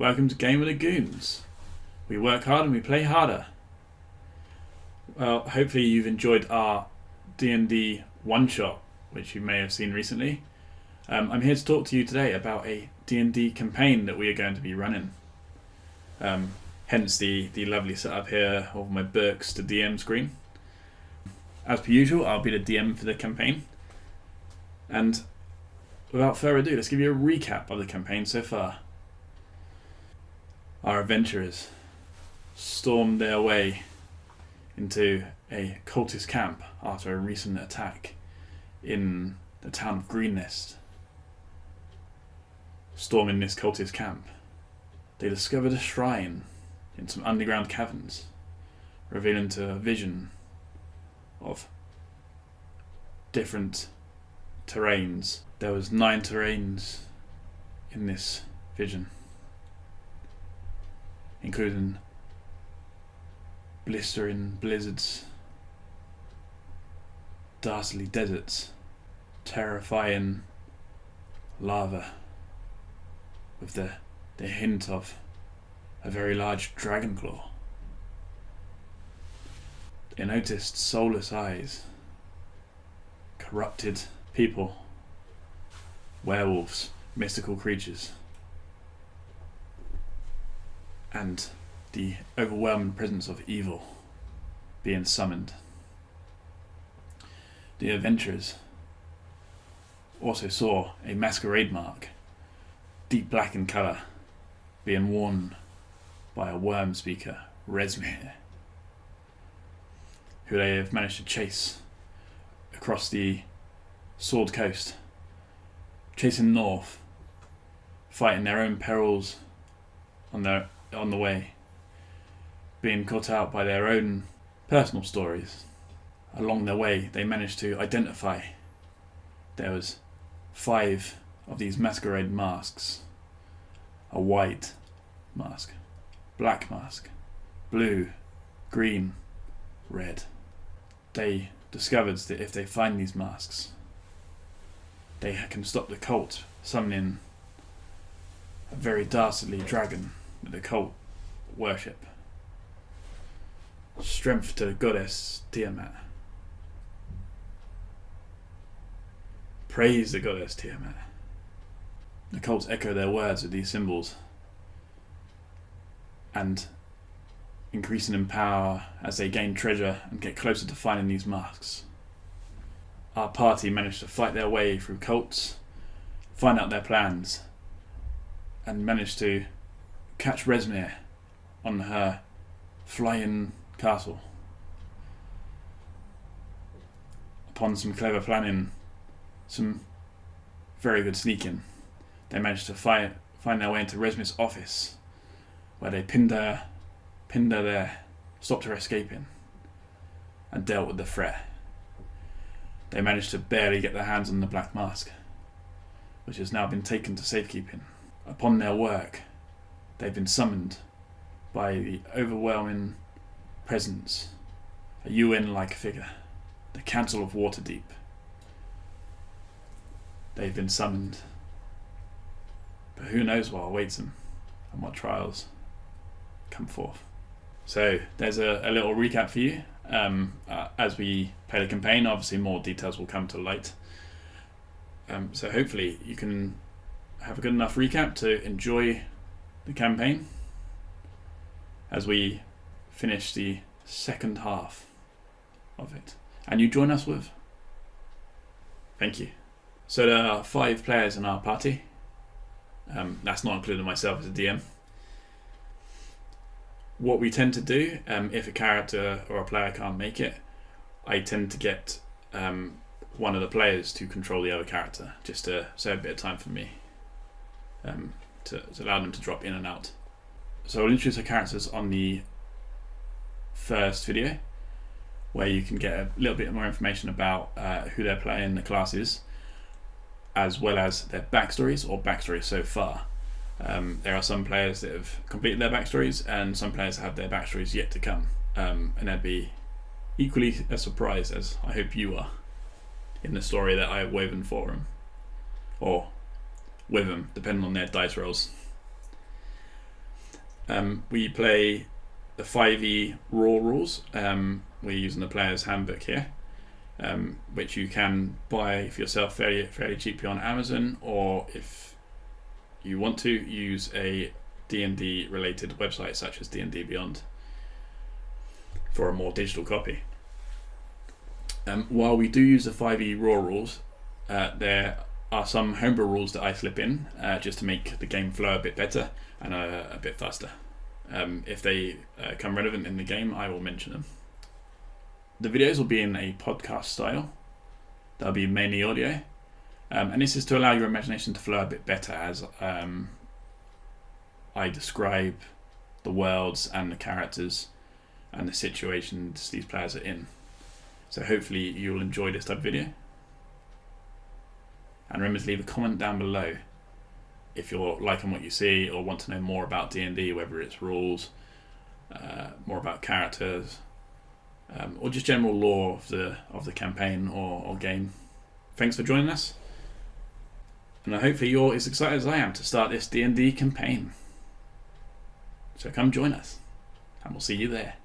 Welcome to Game With The Goons. We work hard and we play harder. Well, hopefully you've enjoyed our D&D one-shot, which you may have seen recently. I'm here to talk to you today about a D&D campaign that we are going to be running. Hence the lovely setup here of my books to DM screen. As per usual, I'll be the DM for the campaign. And without further ado, let's give you a recap of the campaign so far. Our adventurers stormed their way into a cultist camp after a recent attack in the town of Greenest. Storming this cultist camp, they discovered a shrine in some underground caverns, revealing to a vision of different terrains. There was 9 terrains in this vision, including blistering blizzards, dastardly deserts, terrifying lava with the hint of a very large dragon claw. They noticed soulless eyes, corrupted people, werewolves, mystical creatures, and the overwhelming presence of evil being summoned. The adventurers also saw a masquerade mark, deep black in colour, being worn by a worm speaker, Resmir, who they have managed to chase across the Sword Coast, chasing north, fighting their own perils on the way, being caught out by their own personal stories. Along their way, they managed to identify there was 5 of these masquerade masks: a white mask, black mask, blue, green, red. They discovered that if they find these masks, they can stop the cult summoning a very dastardly dragon that the cult worship. Strength to the goddess Tiamat. Praise the goddess Tiamat. The cults echo their words with these symbols, and increasing in power as they gain treasure and get closer to finding these masks. Our party managed to fight their way through cults, find out their plans, and managed to catch Resmir on her flying castle. Upon some clever planning, some very good sneaking, they managed to find their way into Resmir's office, where they pinned her there, stopped her escaping, and dealt with the threat. They managed to barely get their hands on the black mask, which has now been taken to safekeeping. Upon their work, they've been summoned by the overwhelming presence, a UN-like figure, the Council of Waterdeep. They've been summoned, but who knows what awaits them and what trials come forth. So there's a little recap for you. As we play the campaign, obviously more details will come to light. So hopefully you can have a good enough recap to enjoy the campaign as we finish the second half of it. And you join us with. Thank you. So there are 5 players in our party. That's not including myself as a DM. What we tend to do, if a character or a player can't make it, I tend to get one of the players to control the other character, just to save a bit of time for me, to allow them to drop in and out. So I'll introduce the characters on the first video, where you can get a little bit more information about who they're playing, the classes, as well as their backstories or backstories so far. There are some players that have completed their backstories, and some players have their backstories yet to come, and they'd be equally as surprised as I hope you are in the story that I have woven for them, or with them, depending on their dice rolls. We play the 5e raw rules. We're using the player's handbook here, which you can buy for yourself fairly cheaply on Amazon, or if you want to, use a D&D related website such as D&D Beyond for a more digital copy. While we do use the 5e raw rules, there are some homebrew rules that I slip in just to make the game flow a bit better and a bit faster. If they come relevant in the game, I will mention them. The videos will be in a podcast style. They'll be mainly audio, and this is to allow your imagination to flow a bit better as I describe the worlds and the characters and the situations these players are in. So hopefully you'll enjoy this type of video. And remember to leave a comment down below if you're liking what you see or want to know more about D&D, whether it's rules, more about characters, or just general lore of the campaign or game. Thanks for joining us, and hopefully you're as excited as I am to start this D&D campaign. So come join us, and we'll see you there.